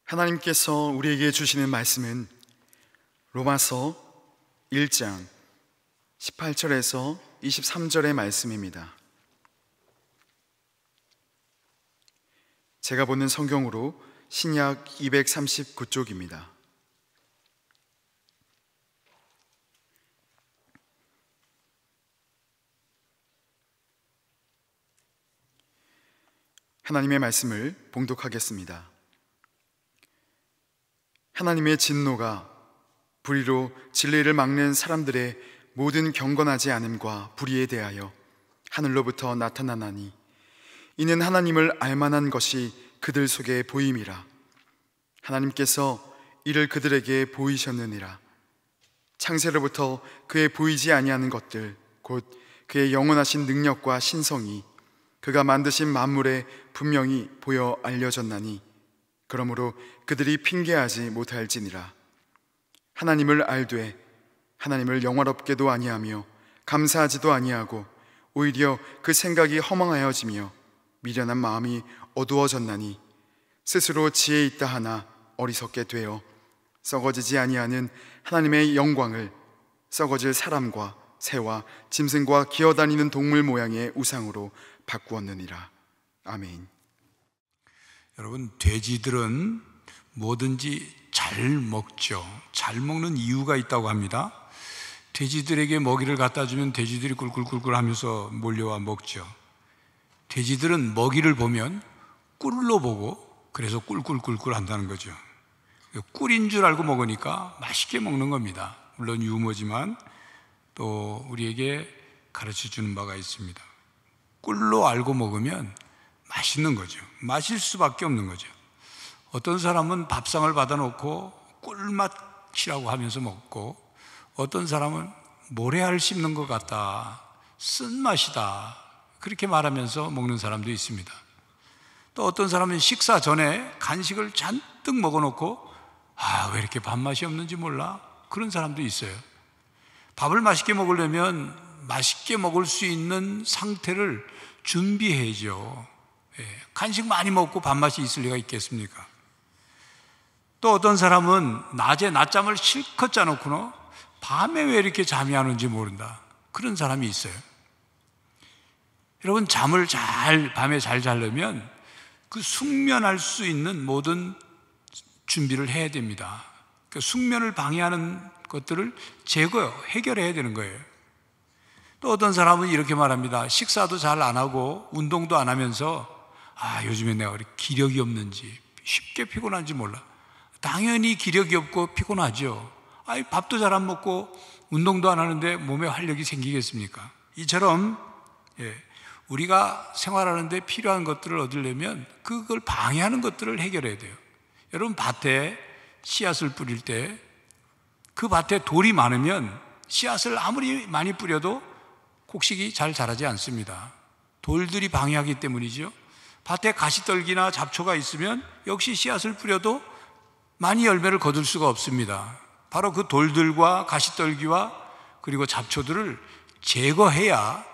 하나님께서 우리에게 주시는 말씀은 로마서 1장 18절에서 23절의 말씀입니다. 제가 보는 성경으로 신약 239쪽입니다. 하나님의 말씀을 봉독하겠습니다. 하나님의 진노가 불의로 진리를 막는 사람들의 모든 경건하지 않음과 불의에 대하여 하늘로부터 나타나나니 이는 하나님을 알만한 것이 그들 속에 보임이라. 하나님께서 이를 그들에게 보이셨느니라. 창세로부터 그의 보이지 아니하는 것들 곧 그의 영원하신 능력과 신성이 그가 만드신 만물에 분명히 보여 알려졌나니 그러므로 그들이 핑계하지 못할지니라. 하나님을 알되 하나님을 영화롭게도 아니하며 감사하지도 아니하고 오히려 그 생각이 허망하여지며 미련한 마음이 어두워졌나니 스스로 지혜 있다 하나 어리석게 되어 썩어지지 아니하는 하나님의 영광을 썩어질 사람과 새와 짐승과 기어다니는 동물 모양의 우상으로 바꾸었느니라. 아멘. 여러분, 돼지들은 뭐든지 잘 먹죠. 잘 먹는 이유가 있다고 합니다. 돼지들에게 먹이를 갖다 주면 돼지들이 꿀꿀꿀꿀 하면서 몰려와 먹죠. 돼지들은 먹이를 보면 꿀로 보고 그래서 꿀꿀꿀꿀 한다는 거죠. 꿀인 줄 알고 먹으니까 맛있게 먹는 겁니다. 물론 유머지만 또 우리에게 가르쳐 주는 바가 있습니다. 꿀로 알고 먹으면 맛있는 거죠. 마실 수밖에 없는 거죠. 어떤 사람은 밥상을 받아놓고 꿀맛이라고 하면서 먹고, 어떤 사람은 모래알 씹는 것 같다, 쓴맛이다, 그렇게 말하면서 먹는 사람도 있습니다. 또 어떤 사람은 식사 전에 간식을 잔뜩 먹어놓고 왜 이렇게 밥맛이 없는지 몰라? 그런 사람도 있어요. 밥을 맛있게 먹으려면 맛있게 먹을 수 있는 상태를 준비해야죠. 간식 많이 먹고 밥맛이 있을 리가 있겠습니까? 또 어떤 사람은 낮에 낮잠을 실컷 자놓고는 밤에 왜 이렇게 잠이 안 오는지 모른다, 그런 사람이 있어요. 여러분, 잠을 밤에 잘 자려면 그 숙면할 수 있는 모든 준비를 해야 됩니다. 그러니까 숙면을 방해하는 것들을 해결해야 되는 거예요. 또 어떤 사람은 이렇게 말합니다. 식사도 잘 안 하고 운동도 안 하면서 요즘에 내가 왜 기력이 없는지, 쉽게 피곤한지 몰라. 당연히 기력이 없고 피곤하죠. 밥도 잘 안 먹고 운동도 안 하는데 몸에 활력이 생기겠습니까? 이처럼 우리가 생활하는데 필요한 것들을 얻으려면 그걸 방해하는 것들을 해결해야 돼요. 여러분, 밭에 씨앗을 뿌릴 때 그 밭에 돌이 많으면 씨앗을 아무리 많이 뿌려도 곡식이 잘 자라지 않습니다. 돌들이 방해하기 때문이죠. 밭에 가시떨기나 잡초가 있으면 역시 씨앗을 뿌려도 많이 열매를 거둘 수가 없습니다. 바로 그 돌들과 가시떨기와 그리고 잡초들을 제거해야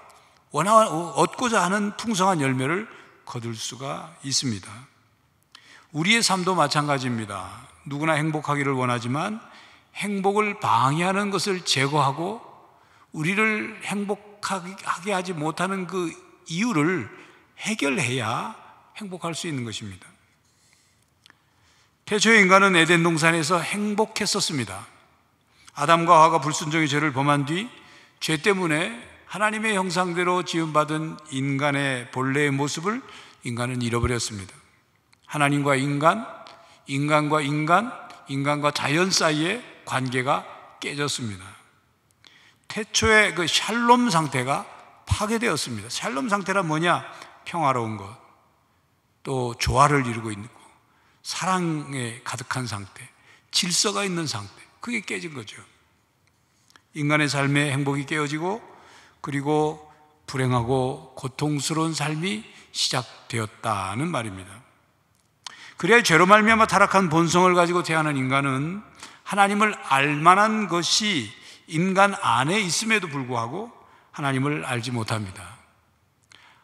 얻고자 하는 풍성한 열매를 거둘 수가 있습니다. 우리의 삶도 마찬가지입니다. 누구나 행복하기를 원하지만 행복을 방해하는 것을 제거하고 우리를 행복하게 하지 못하는 그 이유를 해결해야 행복할 수 있는 것입니다. 태초의 인간은 에덴 동산에서 행복했었습니다. 아담과 하와가 불순종의 죄를 범한 뒤 죄 때문에 하나님의 형상대로 지음받은 인간의 본래의 모습을 인간은 잃어버렸습니다. 하나님과 인간, 인간과 인간, 인간과 자연 사이의 관계가 깨졌습니다. 태초의 그 샬롬 상태가 파괴되었습니다. 샬롬 상태란 뭐냐? 평화로운 것, 또 조화를 이루고 있는 것, 사랑에 가득한 상태, 질서가 있는 상태, 그게 깨진 거죠. 인간의 삶의 행복이 깨어지고 그리고 불행하고 고통스러운 삶이 시작되었다는 말입니다. 그래야 죄로 말미암아 타락한 본성을 가지고 태어난 인간은 하나님을 알만한 것이 인간 안에 있음에도 불구하고 하나님을 알지 못합니다.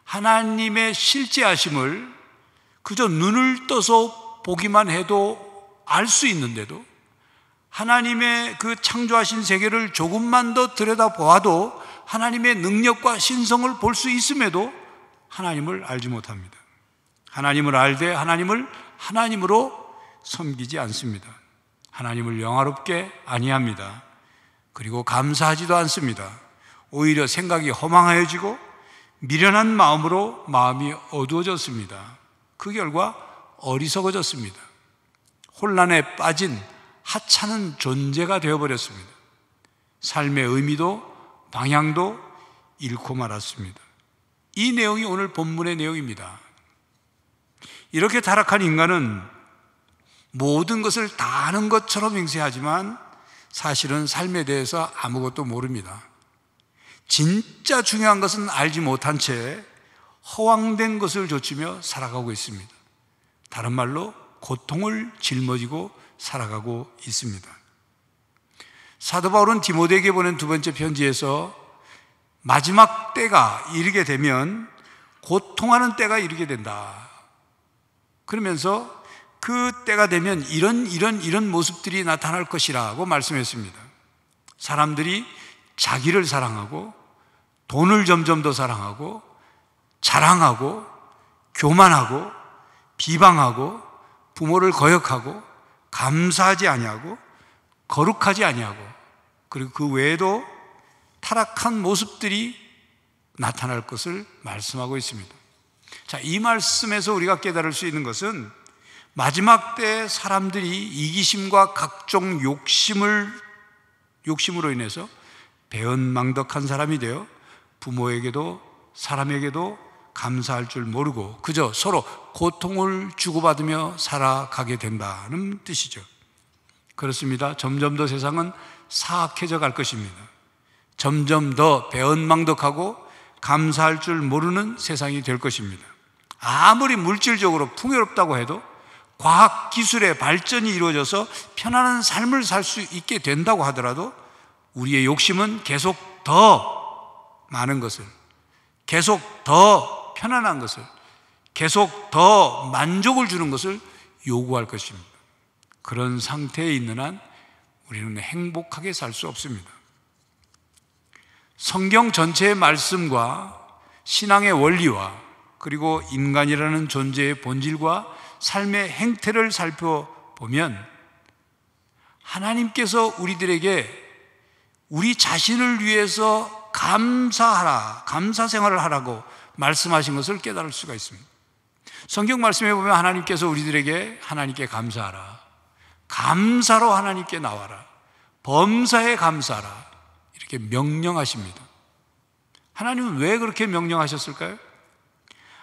하나님의 실제하심을 그저 눈을 떠서 보기만 해도 알 수 있는데도, 하나님의 그 창조하신 세계를 조금만 더 들여다보아도 하나님의 능력과 신성을 볼 수 있음에도 하나님을 알지 못합니다. 하나님을 알되 하나님을 하나님으로 섬기지 않습니다. 하나님을 영화롭게 아니합니다. 그리고 감사하지도 않습니다. 오히려 생각이 허망해지고 미련한 마음으로 마음이 어두워졌습니다. 그 결과 어리석어졌습니다. 혼란에 빠진 하찮은 존재가 되어버렸습니다. 삶의 의미도 방향도 잃고 말았습니다. 이 내용이 오늘 본문의 내용입니다. 이렇게 타락한 인간은 모든 것을 다 아는 것처럼 행세하지만 사실은 삶에 대해서 아무것도 모릅니다. 진짜 중요한 것은 알지 못한 채 허황된 것을 좇으며 살아가고 있습니다. 다른 말로 고통을 짊어지고 살아가고 있습니다. 사도 바울은 디모데에게 보낸 두 번째 편지에서 마지막 때가 이르게 되면 고통하는 때가 이르게 된다. 그러면서 그 때가 되면 이런 모습들이 나타날 것이라고 말씀했습니다. 사람들이 자기를 사랑하고 돈을 점점 더 사랑하고 자랑하고 교만하고 비방하고 부모를 거역하고 감사하지 아니하고 거룩하지 아니하고, 그리고 그 외에도 타락한 모습들이 나타날 것을 말씀하고 있습니다. 자, 이 말씀에서 우리가 깨달을 수 있는 것은 마지막 때 사람들이 이기심과 각종 욕심으로 인해서 배은망덕한 사람이 되어 부모에게도 사람에게도 감사할 줄 모르고 그저 서로 고통을 주고받으며 살아가게 된다는 뜻이죠. 그렇습니다. 점점 더 세상은 사악해져 갈 것입니다. 점점 더 배은망덕하고 감사할 줄 모르는 세상이 될 것입니다. 아무리 물질적으로 풍요롭다고 해도 과학기술의 발전이 이루어져서 편안한 삶을 살 수 있게 된다고 하더라도 우리의 욕심은 계속 더 많은 것을, 계속 더 편안한 것을, 계속 더 만족을 주는 것을 요구할 것입니다. 그런 상태에 있는 한 우리는 행복하게 살 수 없습니다. 성경 전체의 말씀과 신앙의 원리와 그리고 인간이라는 존재의 본질과 삶의 행태를 살펴보면 하나님께서 우리들에게 우리 자신을 위해서 감사하라, 감사 생활을 하라고 말씀하신 것을 깨달을 수가 있습니다. 성경 말씀에 보면 하나님께서 우리들에게 하나님께 감사하라, 감사로 하나님께 나와라, 범사에 감사하라 이렇게 명령하십니다. 하나님은 왜 그렇게 명령하셨을까요?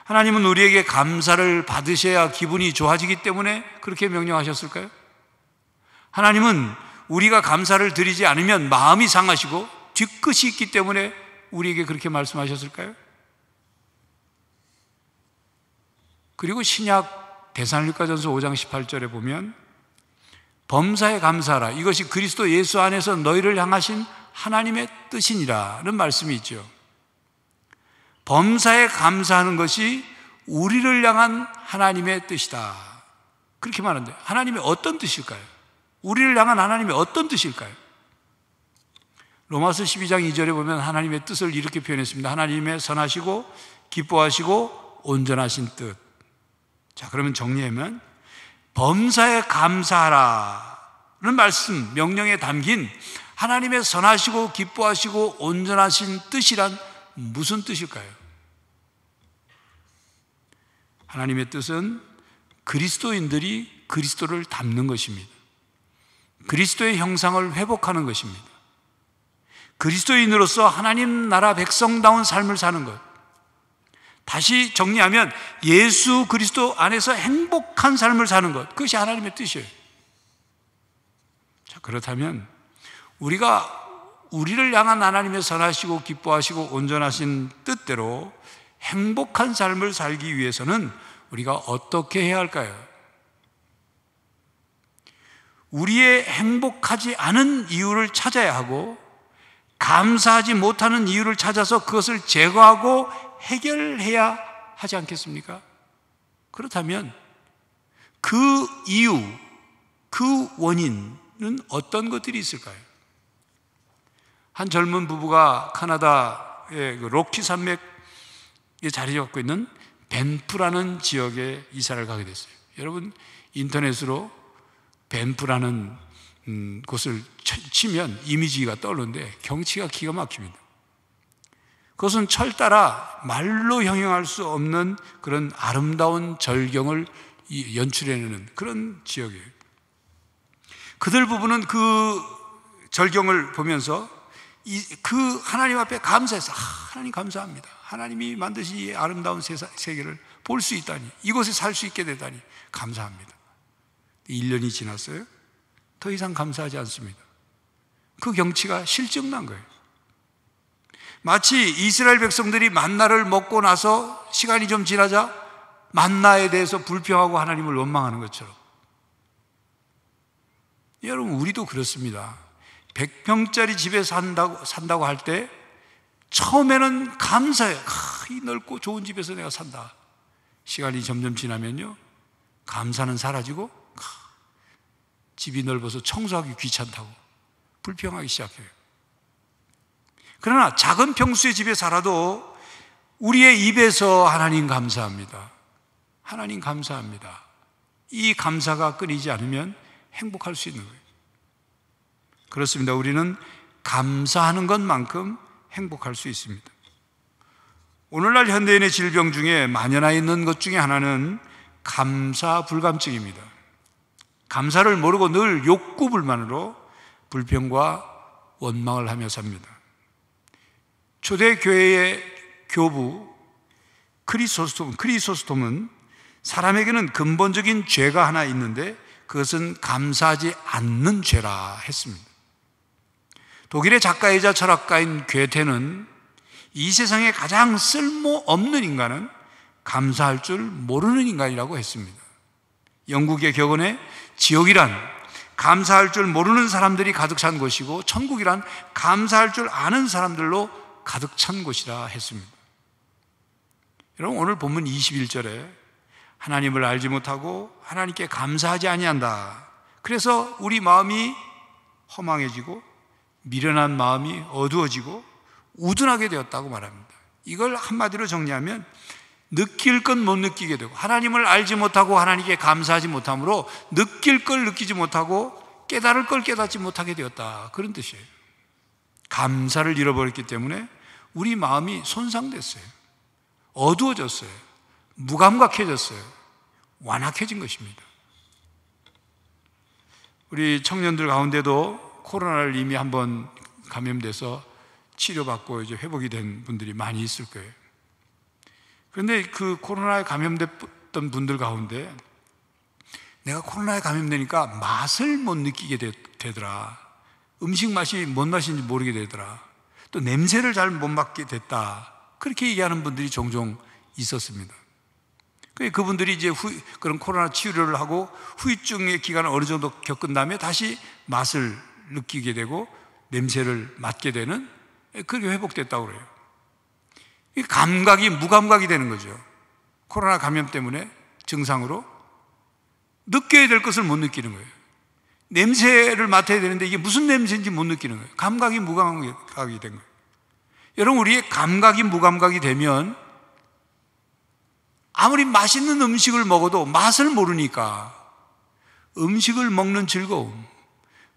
하나님은 우리에게 감사를 받으셔야 기분이 좋아지기 때문에 그렇게 명령하셨을까요? 하나님은 우리가 감사를 드리지 않으면 마음이 상하시고 뒤끝이 있기 때문에 우리에게 그렇게 말씀하셨을까요? 그리고 신약 데살로니가전서 5장 18절에 보면 범사에 감사하라, 이것이 그리스도 예수 안에서 너희를 향하신 하나님의 뜻이니라는 말씀이 있죠. 범사에 감사하는 것이 우리를 향한 하나님의 뜻이다, 그렇게 말하는데 하나님의 어떤 뜻일까요? 우리를 향한 하나님의 어떤 뜻일까요? 로마서 12장 2절에 보면 하나님의 뜻을 이렇게 표현했습니다. 하나님의 선하시고 기뻐하시고 온전하신 뜻. 자, 그러면 정리하면 범사에 감사하라는 말씀, 명령에 담긴 하나님의 선하시고 기뻐하시고 온전하신 뜻이란 무슨 뜻일까요? 하나님의 뜻은 그리스도인들이 그리스도를 닮는 것입니다. 그리스도의 형상을 회복하는 것입니다. 그리스도인으로서 하나님 나라 백성다운 삶을 사는 것. 다시 정리하면 예수 그리스도 안에서 행복한 삶을 사는 것, 그것이 하나님의 뜻이에요. 자, 그렇다면 우리가 우리를 향한 하나님의 선하시고 기뻐하시고 온전하신 뜻대로 행복한 삶을 살기 위해서는 우리가 어떻게 해야 할까요? 우리의 행복하지 않은 이유를 찾아야 하고 감사하지 못하는 이유를 찾아서 그것을 제거하고 해결해야 하지 않겠습니까? 그렇다면 그 이유, 그 원인은 어떤 것들이 있을까요? 한 젊은 부부가 카나다의 그 로키 산맥에 자리 잡고 있는 밴프라는 지역에 이사를 가게 됐어요. 여러분 인터넷으로 밴프라는 곳을 치면 이미지가 떠오르는데 경치가 기가 막힙니다. 그것은 철 따라 말로 형용할 수 없는 그런 아름다운 절경을 연출해내는 그런 지역이에요. 그들 부부는 그 절경을 보면서 그 하나님 앞에 감사해서 하나님 감사합니다. 하나님이 만드신 이 아름다운 세계를 볼 수 있다니, 이곳에 살 수 있게 되다니 감사합니다. 1년이 지났어요. 더 이상 감사하지 않습니다. 그 경치가 실증난 거예요. 마치 이스라엘 백성들이 만나를 먹고 나서 시간이 좀 지나자 만나에 대해서 불평하고 하나님을 원망하는 것처럼. 여러분 우리도 그렇습니다. 100평짜리 집에 산다고 할 때 처음에는 감사해요. 이 넓고 좋은 집에서 내가 산다. 시간이 점점 지나면요 감사는 사라지고 집이 넓어서 청소하기 귀찮다고 불평하기 시작해요. 그러나 작은 평수의 집에 살아도 우리의 입에서 하나님 감사합니다, 하나님 감사합니다, 이 감사가 끊이지 않으면 행복할 수 있는 거예요. 그렇습니다. 우리는 감사하는 것만큼 행복할 수 있습니다. 오늘날 현대인의 질병 중에 만연해 있는 것 중에 하나는 감사 불감증입니다. 감사를 모르고 늘 욕구 불만으로 불평과 원망을 하며 삽니다. 초대교회의 교부 크리소스톰은 사람에게는 근본적인 죄가 하나 있는데 그것은 감사하지 않는 죄라 했습니다. 독일의 작가이자 철학가인 괴테는 이 세상에 가장 쓸모없는 인간은 감사할 줄 모르는 인간이라고 했습니다. 영국의 격언에 지옥이란 감사할 줄 모르는 사람들이 가득 찬 곳이고 천국이란 감사할 줄 아는 사람들로 가득 찬 곳이라 했습니다. 여러분 오늘 본문 21절에 하나님을 알지 못하고 하나님께 감사하지 아니한다. 그래서 우리 마음이 허망해지고 미련한 마음이 어두워지고 우둔하게 되었다고 말합니다. 이걸 한마디로 정리하면 느낄 건 못 느끼게 되고 하나님을 알지 못하고 하나님께 감사하지 못함으로 느낄 걸 느끼지 못하고 깨달을 걸 깨닫지 못하게 되었다, 그런 뜻이에요. 감사를 잃어버렸기 때문에 우리 마음이 손상됐어요. 어두워졌어요. 무감각해졌어요. 완악해진 것입니다. 우리 청년들 가운데도 코로나를 이미 한번 감염돼서 치료받고 이제 회복이 된 분들이 많이 있을 거예요. 그런데 그 코로나에 감염됐던 분들 가운데 내가 코로나에 감염되니까 맛을 못 느끼게 되더라. 음식 맛이 뭔 맛인지 모르게 되더라. 또 냄새를 잘 못 맡게 됐다. 그렇게 얘기하는 분들이 종종 있었습니다. 그분들이 이제 그런 코로나 치료를 하고 후유증의 기간을 어느 정도 겪은 다음에 다시 맛을 느끼게 되고 냄새를 맡게 되는, 그게 회복됐다고 그래요. 감각이 무감각이 되는 거죠. 코로나 감염 때문에 증상으로 느껴야 될 것을 못 느끼는 거예요. 냄새를 맡아야 되는데 이게 무슨 냄새인지 못 느끼는 거예요. 감각이 무감각이 된 거예요. 여러분 우리의 감각이 무감각이 되면 아무리 맛있는 음식을 먹어도 맛을 모르니까 음식을 먹는 즐거움,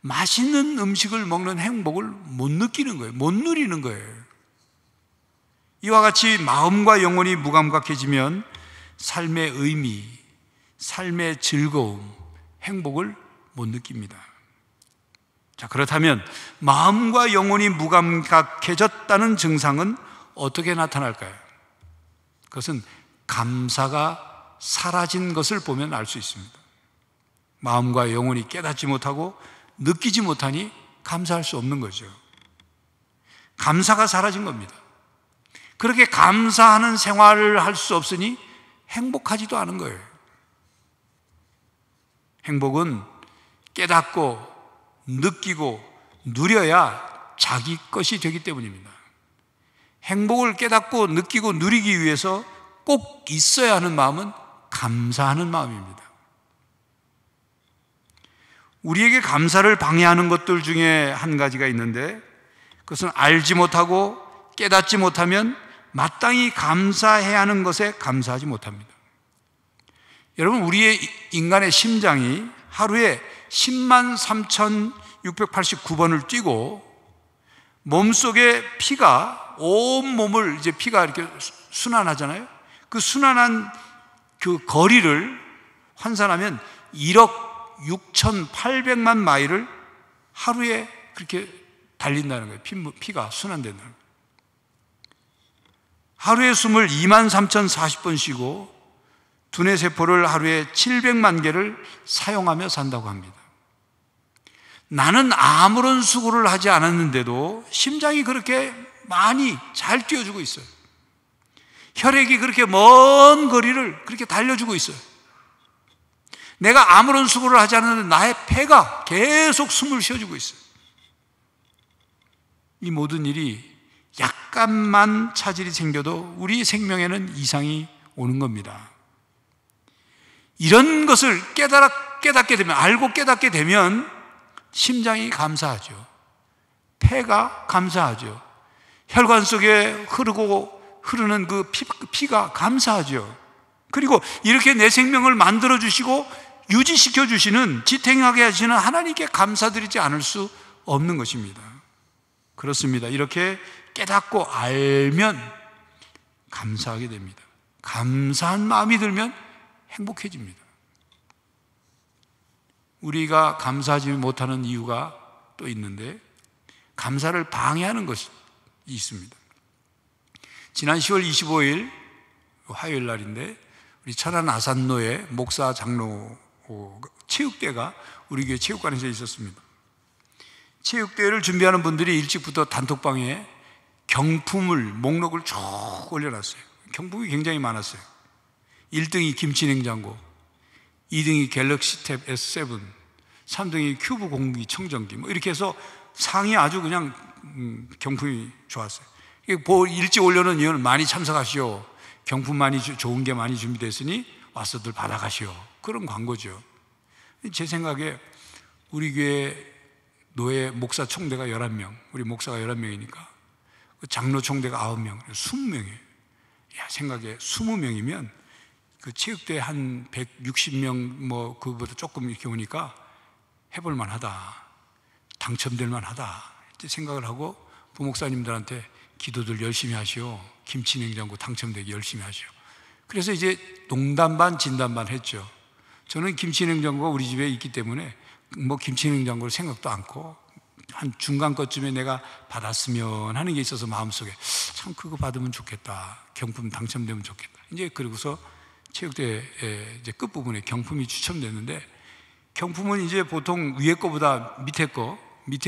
맛있는 음식을 먹는 행복을 못 느끼는 거예요. 못 누리는 거예요. 이와 같이 마음과 영혼이 무감각해지면 삶의 의미, 삶의 즐거움, 행복을 못 느낍니다. 자, 그렇다면 마음과 영혼이 무감각해졌다는 증상은 어떻게 나타날까요? 그것은 감사가 사라진 것을 보면 알 수 있습니다. 마음과 영혼이 깨닫지 못하고 느끼지 못하니 감사할 수 없는 거죠. 감사가 사라진 겁니다. 그렇게 감사하는 생활을 할 수 없으니 행복하지도 않은 거예요. 행복은 깨닫고 느끼고 누려야 자기 것이 되기 때문입니다. 행복을 깨닫고 느끼고 누리기 위해서 꼭 있어야 하는 마음은 감사하는 마음입니다. 우리에게 감사를 방해하는 것들 중에 한 가지가 있는데, 그것은 알지 못하고 깨닫지 못하면 마땅히 감사해야 하는 것에 감사하지 못합니다. 여러분, 우리의 인간의 심장이 하루에 10만 3,689번을 뛰고 몸속에 피가 온 몸을 이제 피가 이렇게 순환하잖아요. 그 순환한 그 거리를 환산하면 1억 6,800만 마일을 하루에 그렇게 달린다는 거예요. 피가 순환된다는 거예요. 하루에 숨을 23,040번 쉬고 두뇌 세포를 하루에 700만 개를 사용하며 산다고 합니다. 나는 아무런 수고를 하지 않았는데도 심장이 그렇게 많이 잘 뛰어주고 있어요. 혈액이 그렇게 먼 거리를 그렇게 달려주고 있어요. 내가 아무런 수고를 하지 않았는데 나의 폐가 계속 숨을 쉬어주고 있어요. 이 모든 일이 약간만 차질이 생겨도 우리 생명에는 이상이 오는 겁니다. 이런 것을 깨닫게 되면, 알고 깨닫게 되면 심장이 감사하죠. 폐가 감사하죠. 혈관 속에 흐르는 그 피가 감사하죠. 그리고 이렇게 내 생명을 만들어 주시고 유지시켜 주시는, 지탱하게 하시는 하나님께 감사드리지 않을 수 없는 것입니다. 그렇습니다. 이렇게 깨닫고 알면 감사하게 됩니다. 감사한 마음이 들면 행복해집니다. 우리가 감사하지 못하는 이유가 또 있는데, 감사를 방해하는 것이 있습니다. 지난 10월 25일 화요일 날인데, 우리 천안 아산로에 목사 장로 체육대회가 우리 교회 체육관에서 있었습니다. 체육대회를 준비하는 분들이 일찍부터 단톡방에 경품을, 목록을 쭉 올려놨어요. 경품이 굉장히 많았어요. 1등이 김치냉장고, 2등이 갤럭시 탭 S7, 3등이 큐브 공기 청정기, 뭐 이렇게 해서 상이 아주 그냥 경품이 좋았어요. 일찍 올려놓은 이유는 많이 참석하시오, 경품 많이 좋은 게 많이 준비됐으니 와서들 받아가시오, 그런 광고죠. 제 생각에 우리 교회 노예 목사 총대가 11명, 우리 목사가 11명이니까 장로 총대가 9명, 20명이에요. 생각에 20명이면 그 체육대회 한 160명 뭐 그거보다 조금 이렇게 오니까 해볼 만하다, 당첨될 만하다 생각을 하고 부목사님들한테 기도들 열심히 하시오, 김치냉장고 당첨되기 열심히 하시오. 그래서 이제 농담 반 진담 반 했죠. 저는 김치냉장고가 우리 집에 있기 때문에 뭐 김치냉장고를 생각도 않고, 한 중간 것쯤에 내가 받았으면 하는 게 있어서 마음속에 참 그거 받으면 좋겠다, 경품 당첨되면 좋겠다. 이제 그러고서 체육대회 이제 끝부분에 경품이 추첨됐는데, 경품은 이제 보통 위에 거보다 밑에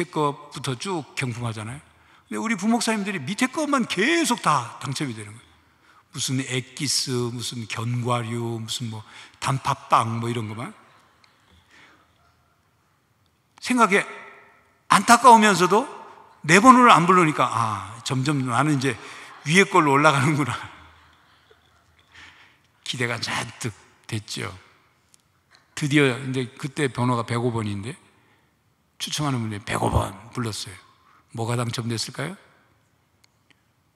거부터 쭉 경품하잖아요. 근데 우리 부목사님들이 밑에 것만 계속 다 당첨이 되는 거예요. 무슨 액기스, 무슨 견과류, 무슨 뭐 단팥빵 뭐 이런 것만. 생각에 안타까우면서도 내 번호를 안 부르니까 점점 나는 이제 위에 걸로 올라가는구나. 기대가 잔뜩 됐죠. 드디어 이제 그때 번호가 105번인데 추첨하는 분이 105번 불렀어요. 뭐가 당첨됐을까요?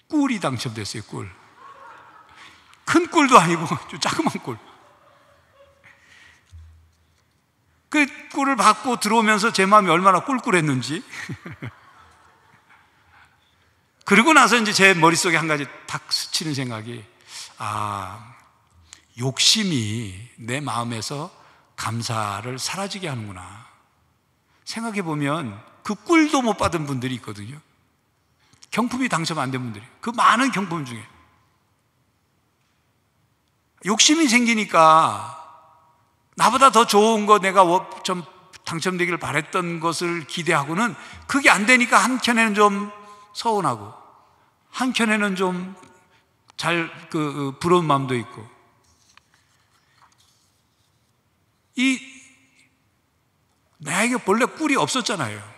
꿀이 당첨됐어요. 꿀. 큰 꿀도 아니고 조그만 꿀. 그 꿀을 받고 들어오면서 제 마음이 얼마나 꿀꿀했는지. 그러고 나서 이제 제 머릿속에 한 가지 탁 스치는 생각이, 욕심이 내 마음에서 감사를 사라지게 하는구나. 생각해 보면 그 꿀도 못 받은 분들이 있거든요. 경품이 당첨 안 된 분들이, 그 많은 경품 중에 욕심이 생기니까 나보다 더 좋은 거, 내가 좀 당첨되기를 바랬던 것을 기대하고는 그게 안 되니까 한켠에는 좀 서운하고 한켠에는 좀 부러운 마음도 있고, 나에게 본래 꿀이 없었잖아요.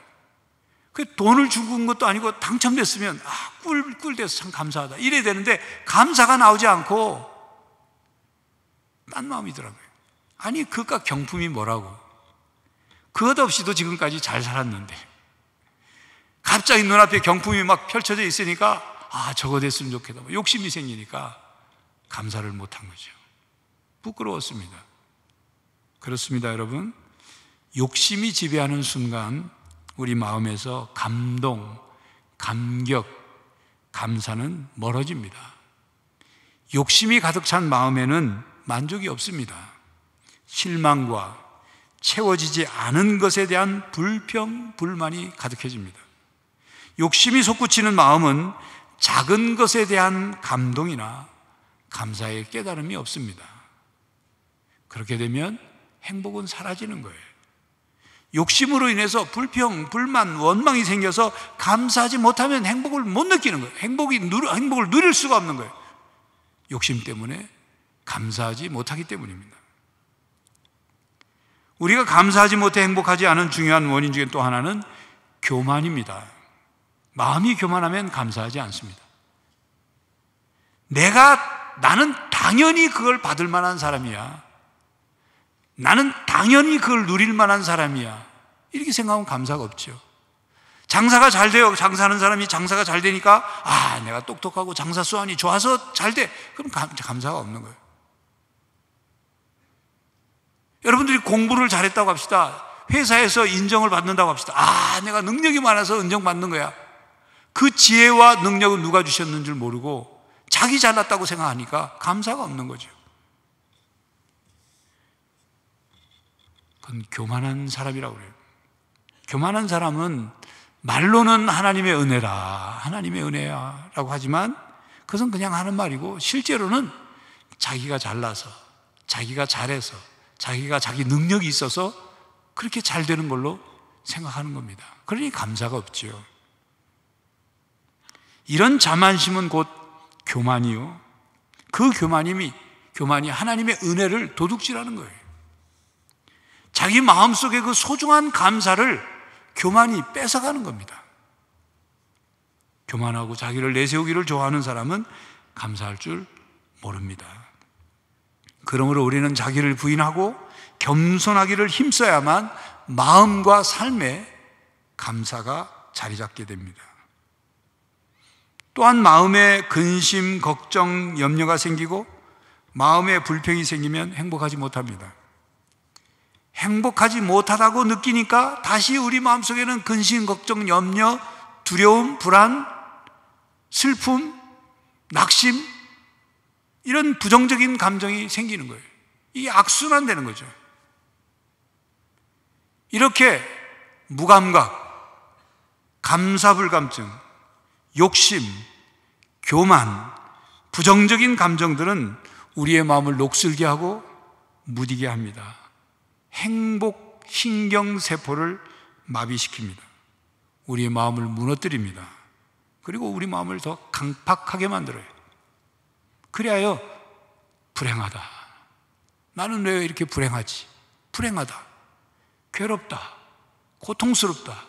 그 돈을 주는 것도 아니고 당첨됐으면 꿀 돼서 참 감사하다 이래야 되는데, 감사가 나오지 않고 딴 마음이더라고요. 아니 그깟 경품이 뭐라고, 그것 없이도 지금까지 잘 살았는데 갑자기 눈앞에 경품이 막 펼쳐져 있으니까 저거 됐으면 좋겠다, 욕심이 생기니까 감사를 못한 거죠. 부끄러웠습니다. 그렇습니다, 여러분. 욕심이 지배하는 순간 우리 마음에서 감동, 감격, 감사는 멀어집니다. 욕심이 가득 찬 마음에는 만족이 없습니다. 실망과 채워지지 않은 것에 대한 불평, 불만이 가득해집니다. 욕심이 솟구치는 마음은 작은 것에 대한 감동이나 감사의 깨달음이 없습니다. 그렇게 되면 행복은 사라지는 거예요. 욕심으로 인해서 불평, 불만, 원망이 생겨서 감사하지 못하면 행복을 못 느끼는 거예요. 행복을 누릴 수가 없는 거예요. 욕심 때문에 감사하지 못하기 때문입니다. 우리가 감사하지 못해 행복하지 않은 중요한 원인 중에 또 하나는 교만입니다. 마음이 교만하면 감사하지 않습니다. 나는 당연히 그걸 받을 만한 사람이야. 나는 당연히 그걸 누릴 만한 사람이야. 이렇게 생각하면 감사가 없죠. 장사가 잘 돼요. 장사하는 사람이 장사가 잘 되니까 내가 똑똑하고 장사 수완이 좋아서 잘 돼. 그럼 감사가 없는 거예요. 여러분들이 공부를 잘했다고 합시다. 회사에서 인정을 받는다고 합시다. 내가 능력이 많아서 인정받는 거야. 그 지혜와 능력은 누가 주셨는 줄 모르고 자기 잘났다고 생각하니까 감사가 없는 거죠. 그건 교만한 사람이라고 그래요. 교만한 사람은 말로는 하나님의 은혜라, 하나님의 은혜야 라고 하지만 그것은 그냥 하는 말이고 실제로는 자기가 잘나서, 자기가 잘해서, 자기가 자기 능력이 있어서 그렇게 잘 되는 걸로 생각하는 겁니다. 그러니 감사가 없지요. 이런 자만심은 곧 교만이요. 그 교만이 하나님의 은혜를 도둑질하는 거예요. 자기 마음속에 그 소중한 감사를 교만이 뺏어가는 겁니다. 교만하고 자기를 내세우기를 좋아하는 사람은 감사할 줄 모릅니다. 그러므로 우리는 자기를 부인하고 겸손하기를 힘써야만 마음과 삶에 감사가 자리 잡게 됩니다. 또한 마음에 근심, 걱정, 염려가 생기고 마음에 불평이 생기면 행복하지 못합니다. 행복하지 못하다고 느끼니까 다시 우리 마음속에는 근심, 걱정, 염려, 두려움, 불안, 슬픔, 낙심 이런 부정적인 감정이 생기는 거예요. 이게 악순환되는 거죠. 이렇게 무감각, 감사불감증, 욕심, 교만, 부정적인 감정들은 우리의 마음을 녹슬게 하고 무디게 합니다. 행복 신경세포를 마비시킵니다. 우리의 마음을 무너뜨립니다. 그리고 우리 마음을 더 강팍하게 만들어요. 그리하여 불행하다. 나는 왜 이렇게 불행하지? 불행하다. 괴롭다. 고통스럽다.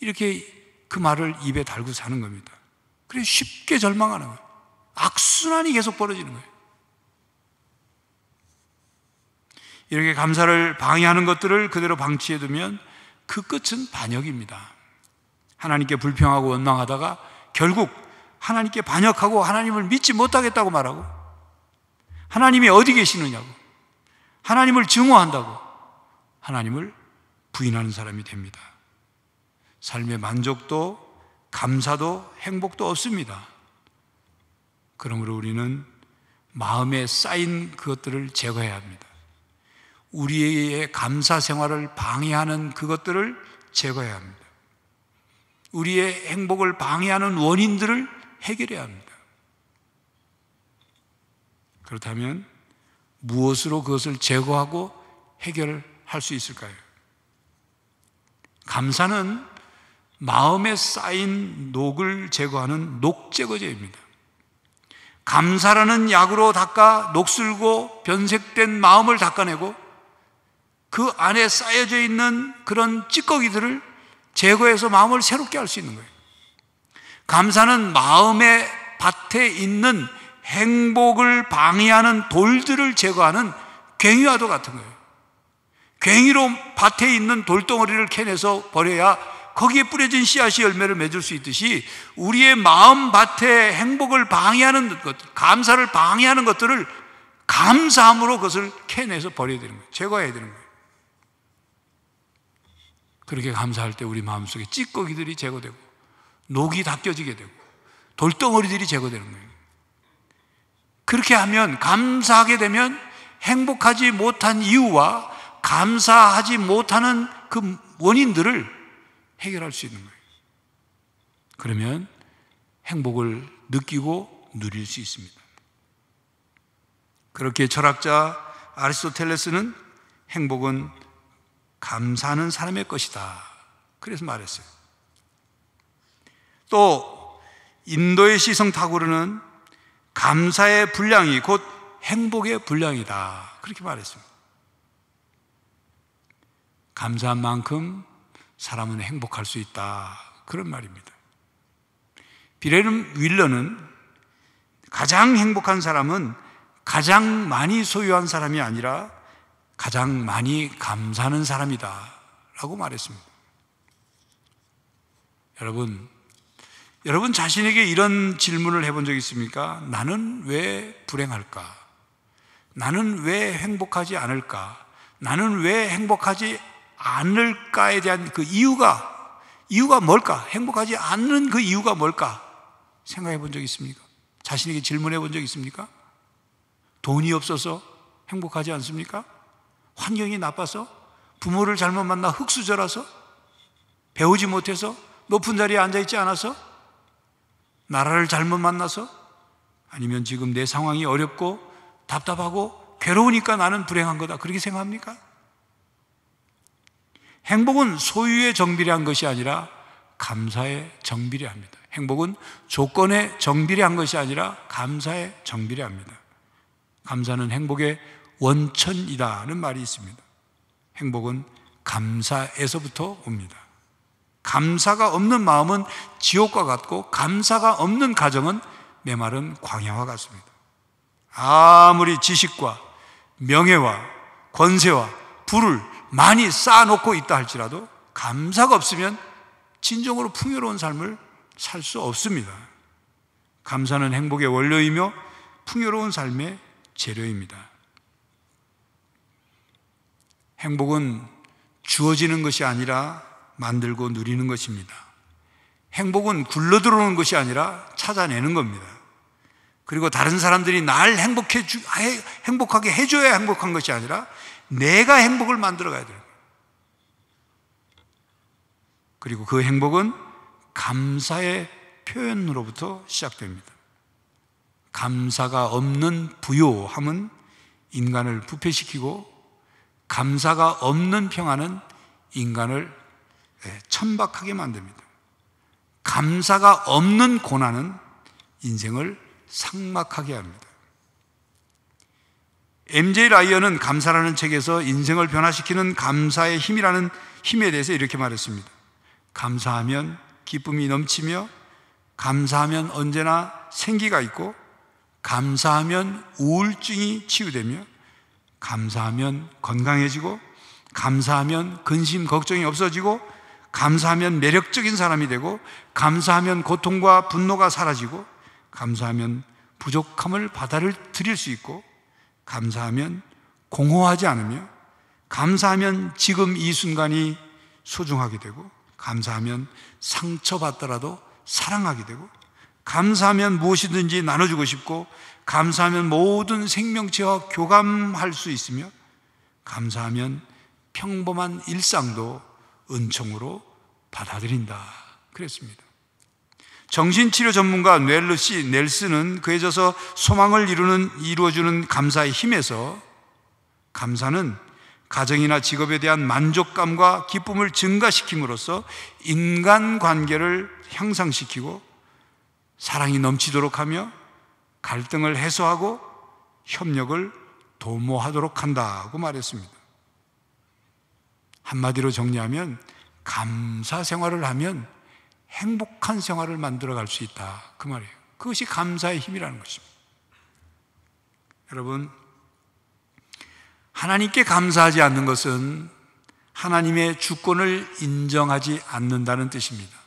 이렇게 그 말을 입에 달고 사는 겁니다. 그래서 쉽게 절망하는 거예요. 악순환이 계속 벌어지는 거예요. 이렇게 감사를 방해하는 것들을 그대로 방치해두면 그 끝은 반역입니다. 하나님께 불평하고 원망하다가 결국 하나님께 반역하고 하나님을 믿지 못하겠다고 말하고 하나님이 어디 계시느냐고 하나님을 증오한다고 하나님을 부인하는 사람이 됩니다. 삶의 만족도 감사도 행복도 없습니다. 그러므로 우리는 마음에 쌓인 그것들을 제거해야 합니다. 우리의 감사 생활을 방해하는 그것들을 제거해야 합니다. 우리의 행복을 방해하는 원인들을 해결해야 합니다. 그렇다면 무엇으로 그것을 제거하고 해결할 수 있을까요? 감사는 마음에 쌓인 녹을 제거하는 녹제거제입니다. 감사라는 약으로 닦아 녹슬고 변색된 마음을 닦아내고 그 안에 쌓여져 있는 그런 찌꺼기들을 제거해서 마음을 새롭게 할 수 있는 거예요. 감사는 마음의 밭에 있는 행복을 방해하는 돌들을 제거하는 괭이와도 같은 거예요. 괭이로 밭에 있는 돌덩어리를 캐내서 버려야 거기에 뿌려진 씨앗이 열매를 맺을 수 있듯이 우리의 마음 밭에 행복을 방해하는 것, 감사를 방해하는 것들을 감사함으로 그것을 캐내서 버려야 되는 거예요. 제거해야 되는 거예요. 그렇게 감사할 때 우리 마음속에 찌꺼기들이 제거되고 녹이 닦여지게 되고 돌덩어리들이 제거되는 거예요. 그렇게 하면, 감사하게 되면 행복하지 못한 이유와 감사하지 못하는 그 원인들을 해결할 수 있는 거예요. 그러면 행복을 느끼고 누릴 수 있습니다. 그렇게 철학자 아리스토텔레스는 행복은 감사하는 사람의 것이다, 그래서 말했어요. 또 인도의 시성 타고르는 감사의 분량이 곧 행복의 분량이다, 그렇게 말했습니다. 감사한 만큼 사람은 행복할 수 있다, 그런 말입니다. 비레름 윌러는 가장 행복한 사람은 가장 많이 소유한 사람이 아니라 가장 많이 감사하는 사람이다 라고 말했습니다. 여러분 자신에게 이런 질문을 해본 적 있습니까? 나는 왜 불행할까? 나는 왜 행복하지 않을까? 나는 왜 행복하지 않을까에 대한 그 이유가 뭘까? 행복하지 않는 그 이유가 뭘까? 생각해 본 적 있습니까? 자신에게 질문해 본 적 있습니까? 돈이 없어서 행복하지 않습니까? 환경이 나빠서? 부모를 잘못 만나 흙수저라서? 배우지 못해서? 높은 자리에 앉아있지 않아서? 나라를 잘못 만나서? 아니면 지금 내 상황이 어렵고 답답하고 괴로우니까 나는 불행한 거다, 그렇게 생각합니까? 행복은 소유에 정비례한 것이 아니라 감사에 정비례합니다. 행복은 조건에 정비례한 것이 아니라 감사에 정비례합니다. 감사는 행복의 원천이라는 말이 있습니다. 행복은 감사에서부터 옵니다. 감사가 없는 마음은 지옥과 같고 감사가 없는 가정은 메마른 광야와 같습니다. 아무리 지식과 명예와 권세와 부를 많이 쌓아놓고 있다 할지라도 감사가 없으면 진정으로 풍요로운 삶을 살 수 없습니다. 감사는 행복의 원료이며 풍요로운 삶의 재료입니다. 행복은 주어지는 것이 아니라 만들고 누리는 것입니다. 행복은 굴러들어오는 것이 아니라 찾아내는 겁니다. 그리고 다른 사람들이 날 행복하게 해줘야 행복한 것이 아니라 내가 행복을 만들어 가야 돼요. 그리고 그 행복은 감사의 표현으로부터 시작됩니다. 감사가 없는 부요함은 인간을 부패시키고 감사가 없는 평안은 인간을 천박하게 만듭니다. 감사가 없는 고난은 인생을 삭막하게 합니다. MJ 라이언은 감사라는 책에서 인생을 변화시키는 감사의 힘이라는 힘에 대해서 이렇게 말했습니다. 감사하면 기쁨이 넘치며, 감사하면 언제나 생기가 있고, 감사하면 우울증이 치유되며, 감사하면 건강해지고, 감사하면 근심 걱정이 없어지고, 감사하면 매력적인 사람이 되고, 감사하면 고통과 분노가 사라지고, 감사하면 부족함을 받아들일 수 있고, 감사하면 공허하지 않으며, 감사하면 지금 이 순간이 소중하게 되고, 감사하면 상처받더라도 사랑하게 되고, 감사하면 무엇이든지 나눠주고 싶고, 감사하면 모든 생명체와 교감할 수 있으며, 감사하면 평범한 일상도 은총으로 받아들인다, 그랬습니다. 정신치료 전문가 넬슨은 그에 져서 소망을 이루어주는 감사의 힘에서, 감사는 가정이나 직업에 대한 만족감과 기쁨을 증가시킴으로써 인간관계를 향상시키고 사랑이 넘치도록 하며 갈등을 해소하고 협력을 도모하도록 한다고 말했습니다. 한마디로 정리하면 감사 생활을 하면 행복한 생활을 만들어갈 수 있다, 그 말이에요. 그것이 감사의 힘이라는 것입니다. 여러분, 하나님께 감사하지 않는 것은 하나님의 주권을 인정하지 않는다는 뜻입니다.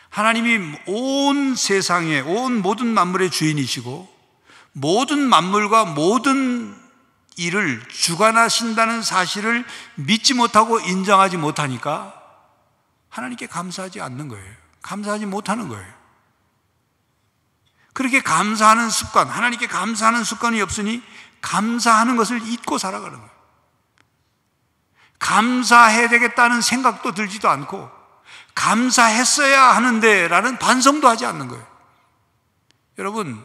하나님이 온 세상의 온 모든 만물의 주인이시고 모든 만물과 모든 일을 주관하신다는 사실을 믿지 못하고 인정하지 못하니까 하나님께 감사하지 않는 거예요. 감사하지 못하는 거예요. 그렇게 감사하는 습관, 하나님께 감사하는 습관이 없으니 감사하는 것을 잊고 살아가는 거예요. 감사해야 되겠다는 생각도 들지도 않고 감사했어야 하는데 라는 반성도 하지 않는 거예요. 여러분,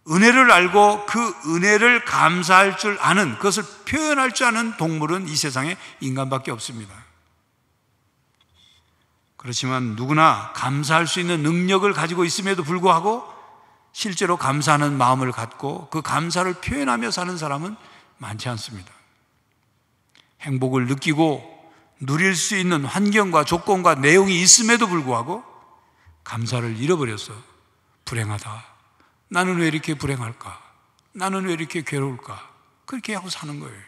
은혜를 알고 그 은혜를 감사할 줄 아는, 그것을 표현할 줄 아는 동물은 이 세상에 인간밖에 없습니다. 그렇지만 누구나 감사할 수 있는 능력을 가지고 있음에도 불구하고 실제로 감사하는 마음을 갖고 그 감사를 표현하며 사는 사람은 많지 않습니다. 행복을 느끼고 누릴 수 있는 환경과 조건과 내용이 있음에도 불구하고 감사를 잃어버려서 불행하다, 나는 왜 이렇게 불행할까, 나는 왜 이렇게 괴로울까, 그렇게 하고 사는 거예요.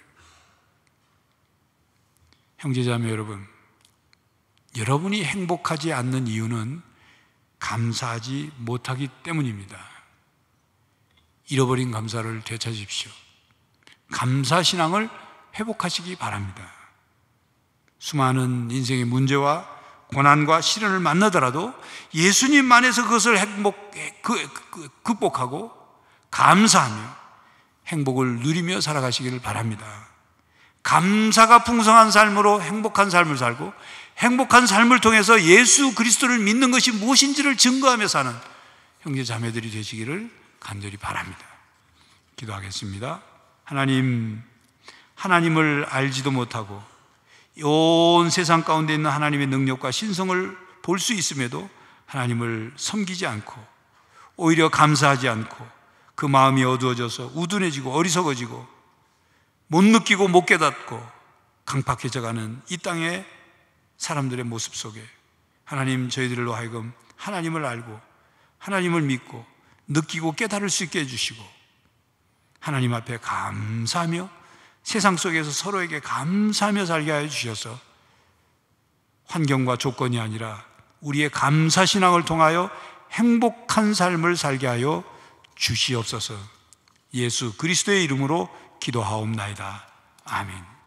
형제자매 여러분, 여러분이 행복하지 않는 이유는 감사하지 못하기 때문입니다. 잃어버린 감사를 되찾으십시오. 감사신앙을 회복하시기 바랍니다. 수많은 인생의 문제와 고난과 시련을 만나더라도 예수님 안에서 그것을 극복하고 감사하며 행복을 누리며 살아가시기를 바랍니다. 감사가 풍성한 삶으로 행복한 삶을 살고 행복한 삶을 통해서 예수 그리스도를 믿는 것이 무엇인지를 증거하며 사는 형제 자매들이 되시기를 간절히 바랍니다. 기도하겠습니다. 하나님을 알지도 못하고 온 세상 가운데 있는 하나님의 능력과 신성을 볼 수 있음에도 하나님을 섬기지 않고 오히려 감사하지 않고 그 마음이 어두워져서 우둔해지고 어리석어지고 못 느끼고 못 깨닫고 강팍해져가는 이 땅의 사람들의 모습 속에 하나님, 저희들로 하여금 하나님을 알고 하나님을 믿고 느끼고 깨달을 수 있게 해주시고 하나님 앞에 감사하며 세상 속에서 서로에게 감사하며 살게 하여 주셔서 환경과 조건이 아니라 우리의 감사신앙을 통하여 행복한 삶을 살게 하여 주시옵소서. 예수 그리스도의 이름으로 기도하옵나이다. 아멘.